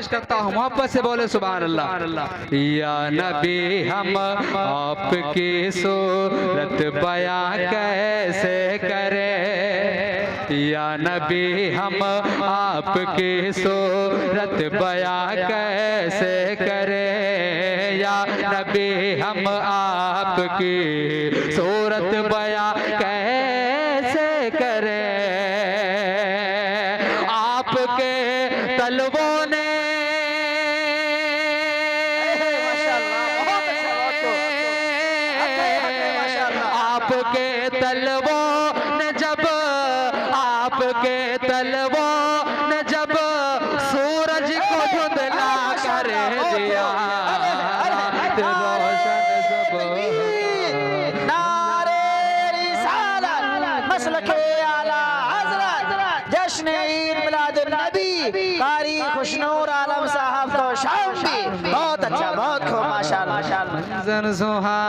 करता हूँ, मोहब्बत से बोले सुभान अल्लाह। या नबी हम आपकी सूरत बयां कैसे करें, या नबी हम आपकी सूरत बयां कैसे करें, या नबी हम आपकी सूरत बयां कैसे करें। आपके तलवों ने आपके तलवों ने जब आपके तलवों ने जब सूरज को धुंधला कर दिया, रोशन सब नारे रिसालत मसलके आला हज़रत जश्न ईद मिलादुन नबी कारी खुशनूर आलम साहब को शाम भी बहुत अच्छा, बहुत खूब माशाअल्लाह। जन सुहा